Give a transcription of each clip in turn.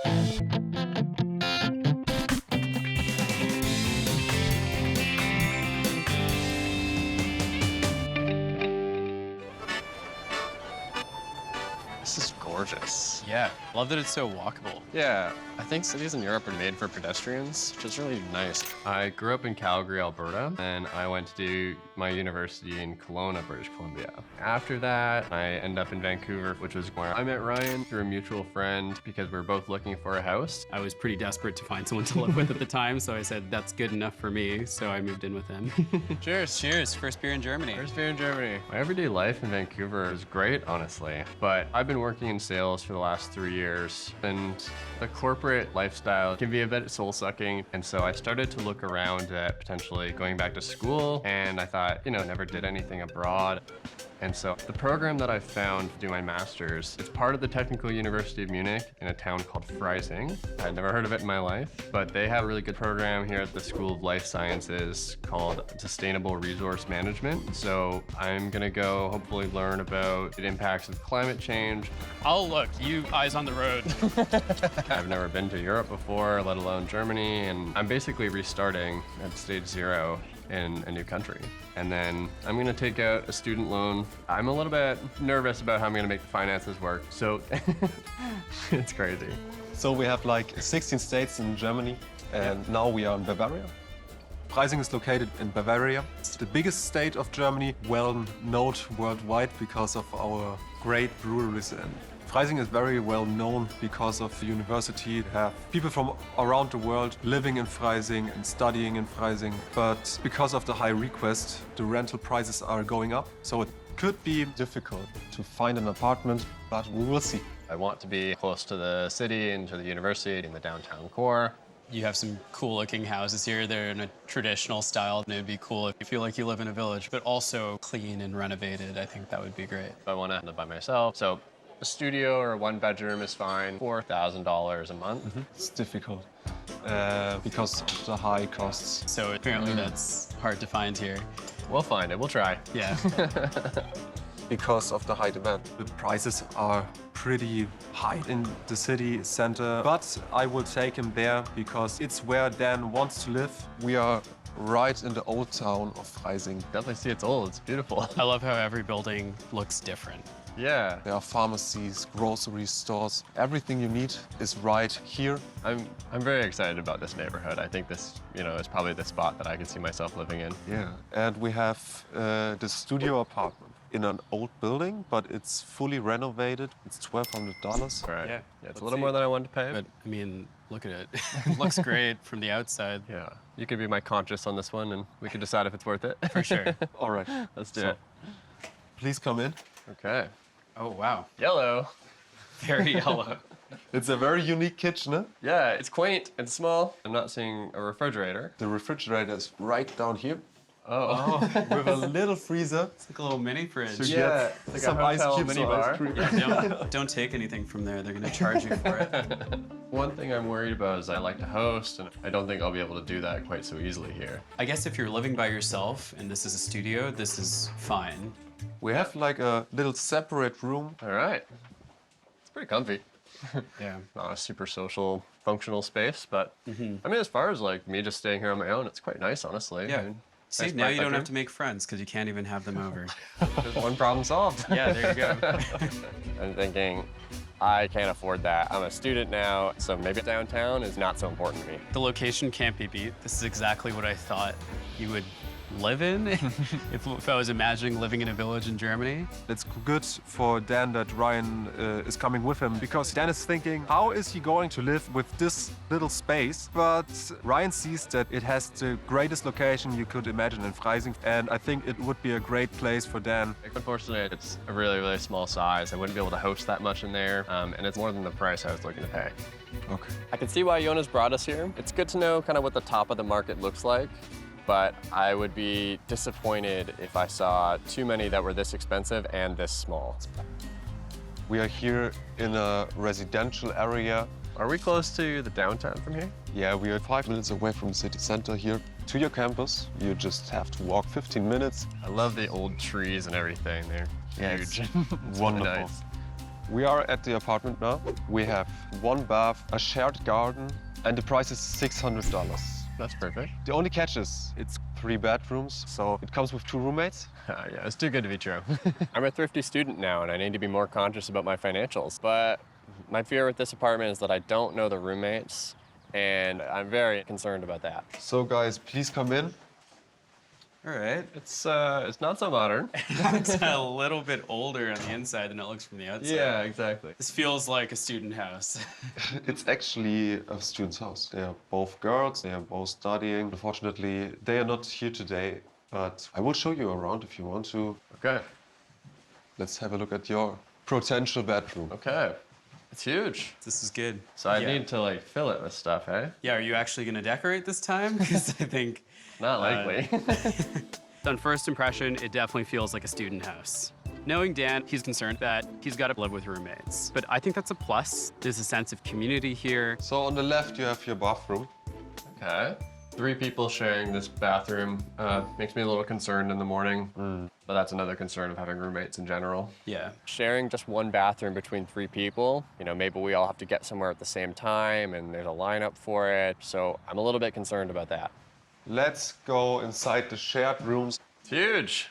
This is gorgeous. Yeah, love that it's so walkable. Yeah, I think cities in Europe are made for pedestrians, which is really nice. I grew up in Calgary, Alberta, and I went to do my university in Kelowna, British Columbia. After that, I ended up in Vancouver, which was where I met Ryan through a mutual friend because we were both looking for a house. I was pretty desperate to find someone to live with at the time, so I said, that's good enough for me, so I moved in with him. Cheers. Cheers, first beer in Germany. First beer in Germany. My everyday life in Vancouver is great, honestly, but I've been working in sales for the last 3 years, and the corporate lifestyle can be a bit soul-sucking, and so I started to look around at potentially going back to school, and I thought, you know, never did anything abroad. And so the program that I found to do my master's, it's part of the Technical University of Munich in a town called Freising. I'd never heard of it in my life, but they have a really good program here at the School of Life Sciences called Sustainable Resource Management. So I'm gonna go hopefully learn about the impacts of climate change. I'll look, you eyes on the road. I've never been to Europe before, let alone Germany, and I'm basically restarting at stage 0 in a new country. And then I'm gonna take out a student loan. I'm a little bit nervous about how I'm gonna make the finances work, so it's crazy. So we have like 16 states in Germany, and now we are in Bavaria. Freising is located in Bavaria. It's the biggest state of Germany, well known worldwide because of our great breweries. And Freising is very well known because of the university. They have people from around the world living in Freising and studying in Freising. But because of the high request, the rental prices are going up. So it could be difficult to find an apartment, but we will see. I want to be close to the city and to the university in the downtown core. You have some cool looking houses here. They're in a traditional style, and it'd be cool if you feel like you live in a village, but also clean and renovated. I think that would be great. I want to live by myself, so a studio or a one-bedroom is fine. $4,000 a month. It's difficult because of the high costs. So apparently that's hard to find here. We'll find it. We'll try. Yeah. Because of the high demand. The prices are pretty high in the city center, but I will take him there because it's where Dan wants to live. We are right in the old town of Freising. Definitely see it's old. It's beautiful. I love how every building looks different. Yeah. There are pharmacies, grocery stores. Everything you need is right here. I'm very excited about this neighborhood. I think this, you know, is probably the spot that I could see myself living in. Yeah. And we have the studio apartment in an old building, but it's fully renovated. It's $1,200. Right. Yeah. It's a little more than I wanted to pay. But I mean, look at it. It looks great from the outside. Yeah. You could be my conscience on this one, and we could decide if it's worth it. For sure. All right. Let's do it. Please come in. Okay. Oh, wow. Yellow. Very yellow. It's a very unique kitchen, huh? Yeah, it's quaint and small. I'm not seeing a refrigerator. The refrigerator is right down here. Oh. With a little freezer. It's like a little mini fridge. So Yeah, get it's like some a ice hotel cubes mini or ice bar. cream. Yeah, don't take anything from there. They're gonna charge you for it. One thing I'm worried about is I like to host, and I don't think I'll be able to do that quite so easily here. I guess if you're living by yourself and this is a studio, this is fine. We have like a little separate room. All right. It's pretty comfy. Yeah. Not a super social, functional space, but I mean, as far as like me just staying here on my own, it's quite nice, honestly. Yeah. I mean, See, nice now black you don't bedroom. have to make friends because you can't even have them over. There's one problem solved. Yeah, there you go. I'm thinking, I can't afford that. I'm a student now, so maybe downtown is not so important to me. The location can't be beat. This is exactly what I thought you would live in if I was imagining living in a village in Germany. It's good for Dan that Ryan is coming with him because Dan is thinking, how is he going to live with this little space? But Ryan sees that it has the greatest location you could imagine in Freising, and I think it would be a great place for Dan. Unfortunately, it's a really, really small size. I wouldn't be able to host that much in there, and it's more than the price I was looking to pay. Okay. I can see why Jonas brought us here. It's good to know kind of what the top of the market looks like, but I would be disappointed if I saw too many that were this expensive and this small. We are here in a residential area. Are we close to the downtown from here? Yeah, we are 5 minutes away from the city center here. To your campus, you just have to walk 15 minutes. I love the old trees and everything. They're Yeah, huge. it's It's really wonderful. nice. We are at the apartment now. We have one bath, a shared garden, and the price is $600. That's perfect. The only catch is it's 3 bedrooms, so it comes with 2 roommates. Yeah, it's too good to be true. I'm a thrifty student now, and I need to be more conscious about my financials. But my fear with this apartment is that I don't know the roommates, and I'm very concerned about that. So guys, please come in. All right. It's not so modern. It's a little bit older on the inside than it looks from the outside. Yeah, exactly. This feels like a student house. It's actually a student's house. They are both girls, they are both studying. Unfortunately, they are not here today, but I will show you around if you want to. Okay. Let's have a look at your potential bedroom. Okay. It's huge. This is good. So I Yeah. need to like fill it with stuff, eh? Yeah, are you actually going to decorate this time? Because I think Not likely. on first impression, it definitely feels like a student house. Knowing Dan, he's concerned that he's got to live with roommates. But I think that's a plus. There's a sense of community here. So on the left, you have your bathroom. Okay. 3 people sharing this bathroom makes me a little concerned in the morning. But that's another concern of having roommates in general. Yeah. Sharing just one bathroom between 3 people, you know, maybe we all have to get somewhere at the same time and there's a lineup for it. So I'm a little bit concerned about that. Let's go inside the shared rooms. It's huge.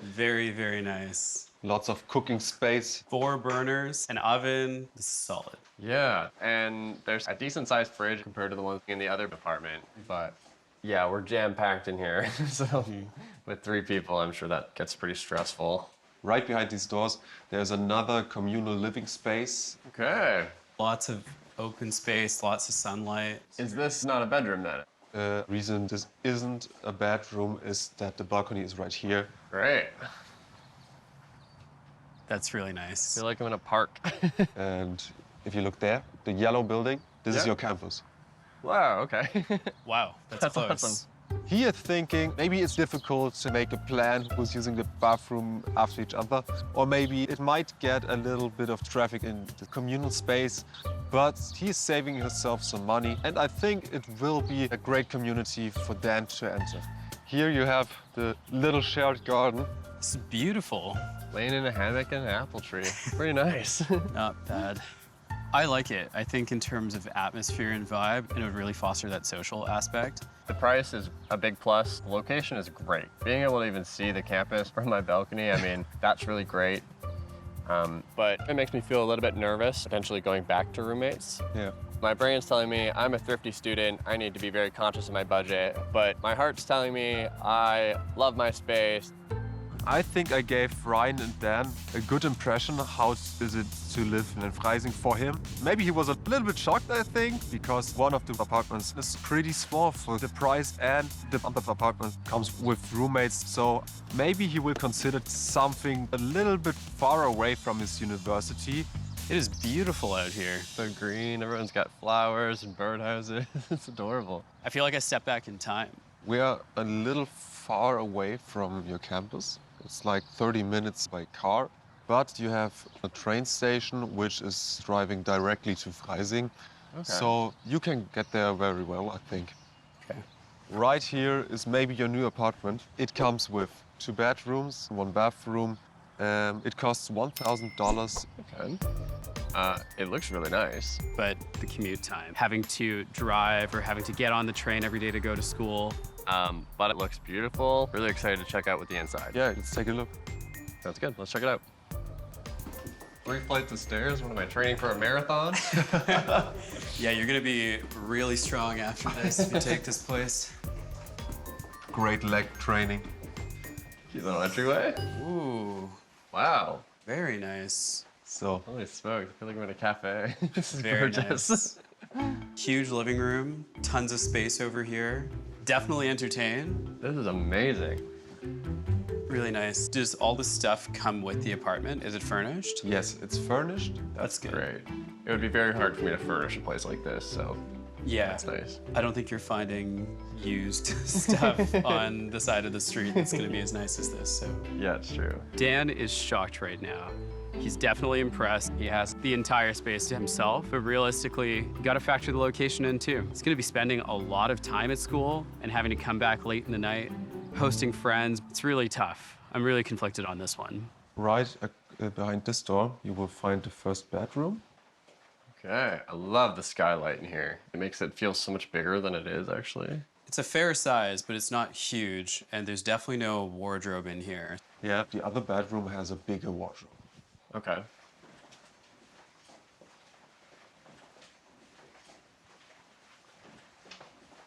Very, very nice. Lots of cooking space. 4 burners, an oven. This is solid. Yeah, and there's a decent sized fridge compared to the one in the other apartment. But yeah, we're jam-packed in here. So with 3 people, I'm sure that gets pretty stressful. Right behind these doors, there's another communal living space. Okay. Lots of open space, lots of sunlight. Is this not a bedroom then? The reason this isn't a bedroom is that the balcony is right here. Great. That's really I nice. feel like I'm in a park. And if you look there, the yellow building, this is Yeah. your campus. Wow, okay. Wow, that's close. awesome. Here thinking, maybe it's difficult to make a plan who's using the bathroom after each other, or maybe it might get a little bit of traffic in the communal space, but he's saving himself some money, and I think it will be a great community for Dan to enter. Here you have the little shared garden. This is beautiful. Laying in a hammock and an apple tree. Pretty nice. Not bad. I like it. I think in terms of atmosphere and vibe, it would really foster that social aspect. The price is a big plus. The location is great. Being able to even see the campus from my balcony, I mean, that's really great. But it makes me feel a little bit nervous, potentially going back to roommates. Yeah. My brain's telling me I'm a thrifty student, I need to be very conscious of my budget, but my heart's telling me I love my space. I think I gave Ryan and Dan a good impression how is it to live in Freising for him. Maybe he was a little bit shocked, I think, because one of the apartments is pretty small for the price and the other apartment comes with roommates. So maybe he will consider something a little bit far away from his university. It is beautiful out here. So green, everyone's got flowers and birdhouses. It's adorable. I feel like I stepped back in time. We are a little far away from your campus. It's like 30 minutes by car, but you have a train station which is driving directly to Freising. Okay. So you can get there very well, I think. Okay. Right here is maybe your new apartment. It comes with 2 bedrooms, 1 bathroom. It costs $1,000. Okay. It looks really nice. But the commute time, having to drive or having to get on the train every day to go to school. But it looks beautiful. Really excited to check out what the inside. Yeah, let's take a look. Sounds good. Let's check it out. 3 flights of stairs. What am I, training for a marathon? Yeah, you're gonna be really strong after this if you take this place. Great leg training. Cute little entryway. Ooh, Wow. very nice. So Holy smokes. I feel like I'm in a cafe. This is Very gorgeous. nice. Huge living room, tons of space over here. Definitely entertain. This is amazing. Really nice. Does all the stuff come with the apartment? Is it furnished? yes, it's furnished. That's good. Great. It would be very hard for me to furnish a place like this, so Yeah. that's nice. I don't think you're finding used stuff on the side of the street that's gonna be as nice as this, so. Yeah, it's true. Dan is shocked right now. He's definitely impressed. He has the entire space to himself, but realistically, you gotta factor the location in too. He's gonna be spending a lot of time at school and having to come back late in the night, hosting friends. It's really tough. I'm really conflicted on this one. Right behind this door, you will find the first bedroom. Okay, I love the skylight in here. It makes it feel so much bigger than it is, actually. It's a fair size, but it's not huge, and there's definitely no wardrobe in here. Yeah, the other bedroom has a bigger wardrobe. Okay.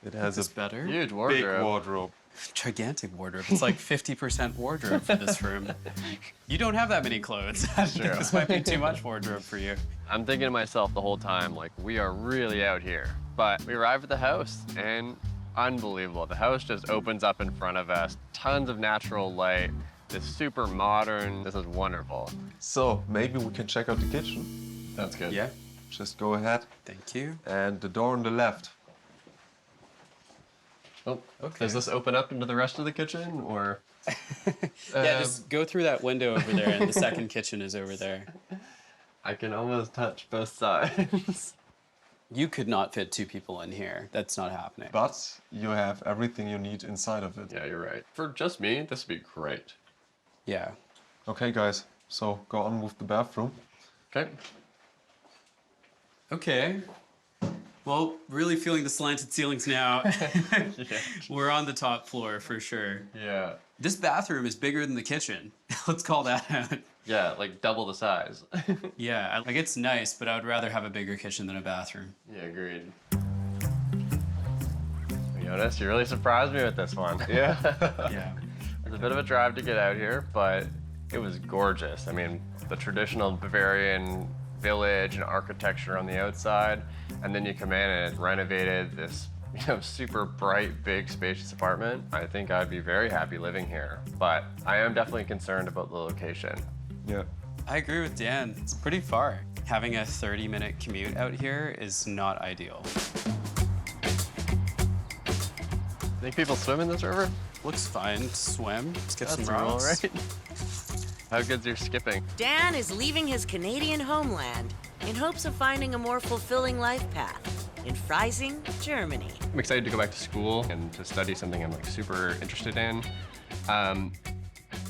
It has Is a better? Huge big wardrobe. wardrobe. Gigantic wardrobe. It's like 50% wardrobe for this room. You don't have that many clothes. I think True. this might be too much wardrobe for you. I'm thinking to myself the whole time, like, we are really out here. But we arrive at the house, and unbelievable. The house just opens up in front of us. Tons of natural light. It's super modern. This is wonderful. So maybe we can check out the kitchen. That's good. Yeah, Just go ahead. thank you. And the door on the left. Oh, Okay. Does this open up into the rest of the kitchen, or? Yeah, just go through that window over there, and the second kitchen is over there. I can almost touch both sides. You could not fit 2 people in here. That's not happening. But you have everything you need inside of it. Yeah, you're right. For just me, this would be great. Yeah. Okay, guys. So go on with the bathroom. Okay. Okay. Well, really feeling the slanted ceilings now. We're on the top floor for sure. Yeah. This bathroom is bigger than the kitchen. Let's call that out. Yeah, like double the size. Yeah, like it's nice, but I would rather have a bigger kitchen than a bathroom. Yeah, agreed. Jonas, you really surprised me with this one. Yeah. Yeah. It's a bit of a drive to get out here, but it was gorgeous. I mean, the traditional Bavarian village and architecture on the outside, and then you come in and it's renovated this, super bright, big, spacious apartment. I think I'd be very happy living here, but I am definitely concerned about the location. Yeah. I agree with Dan. It's pretty far. Having a 30-minute commute out here is not ideal. Think people swim in this river? Looks fine to swim. Let's get some That's all rocks. right. How good's your skipping? Dan is leaving his Canadian homeland in hopes of finding a more fulfilling life path in Freising, Germany. I'm excited to go back to school and to study something I'm super interested in.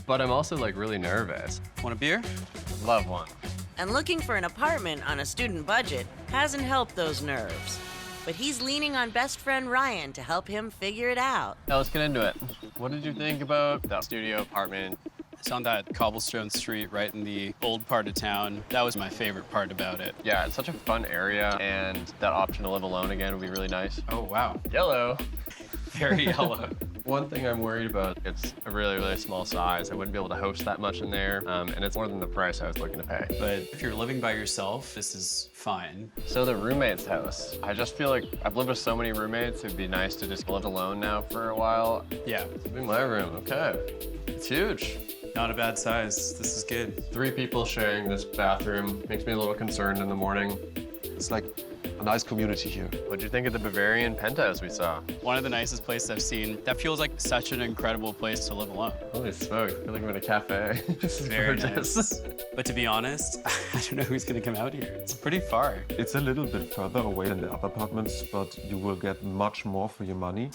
But I'm also really nervous. Want a beer? Love one. And looking for an apartment on a student budget hasn't helped those nerves. But he's leaning on best friend Ryan to help him figure it out. Now let's get into it. What did you think about that studio apartment? It's on that cobblestone street right in the old part of town. That was my favorite part about it. Yeah, it's such a fun area, and that option to live alone again would be really nice. Oh, wow. Yellow. Very yellow. One thing I'm worried about, it's a really, really small size. I wouldn't be able to host that much in there, and it's more than the price I was looking to pay. But if you're living by yourself, this is fine. So the roommate's house. I just feel like I've lived with so many roommates. It'd be nice to just live alone now for a while. Yeah, It'd be my room, okay. It's huge. not a bad size. This is good. 3 people sharing this bathroom makes me a little concerned in the morning. It's like a nice community here. What'd you think of the Bavarian penthouse we saw? One of the nicest places I've seen. That feels like such an incredible place to live alone. Holy smokes, I feel like I'm in a cafe. This is Very gorgeous. nice. But to be honest, I don't know who's gonna come out here. It's pretty far. It's a little bit further away than the other apartments, but you will get much more for your money.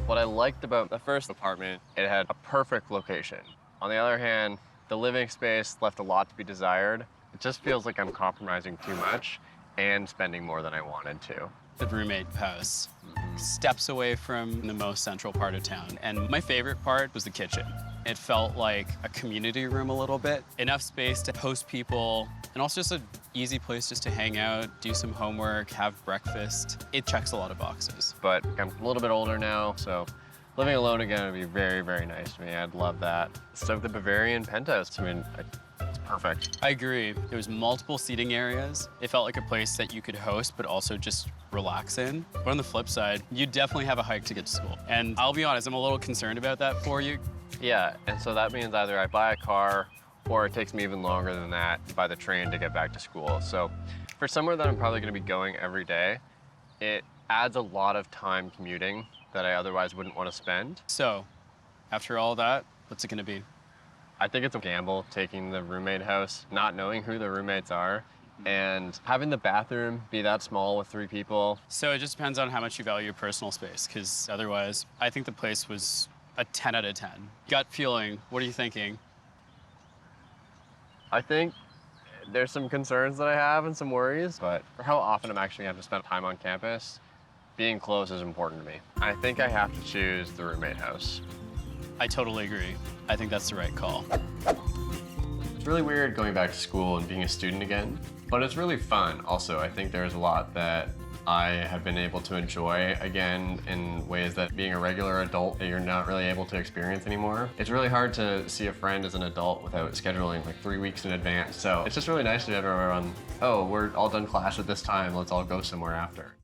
What I liked about the first apartment, it had a perfect location. On the other hand, the living space left a lot to be desired. It just feels like I'm compromising too much and spending more than I wanted to. The roommate house. Steps away from the most central part of town. And my favorite part was the kitchen. It felt like a community room a little bit. Enough space to host people, and also just an easy place just to hang out, do some homework, have breakfast. It checks a lot of boxes. But I'm a little bit older now, so living alone again would be very, very nice to me. I'd love that. So the Bavarian penthouse, it's perfect. I agree. There was multiple seating areas. It felt like a place that you could host, but also just relax in. But on the flip side, you definitely have a hike to get to school. And I'll be honest, I'm a little concerned about that for you. Yeah, and so that means either I buy a car or it takes me even longer than that by the train to get back to school. So for somewhere that I'm probably gonna be going every day, it adds a lot of time commuting that I otherwise wouldn't want to spend. So, after all that, what's it gonna be? I think it's a gamble taking the roommate house, not knowing who the roommates are, And having the bathroom be that small with 3 people. So it just depends on how much you value your personal space, because otherwise, I think the place was a 10 out of 10. Gut feeling, what are you thinking? I think there's some concerns that I have and some worries, but for how often I'm actually going to have to spend time on campus, being close is important to me. I think I have to choose the roommate house. I totally agree. I think that's the right call. It's really weird going back to school and being a student again, but it's really fun. Also, I think there's a lot that I have been able to enjoy again in ways that being a regular adult that you're not really able to experience anymore. It's really hard to see a friend as an adult without scheduling like 3 weeks in advance. So it's just really nice to have everyone, oh, we're all done class at this time, let's all go somewhere after.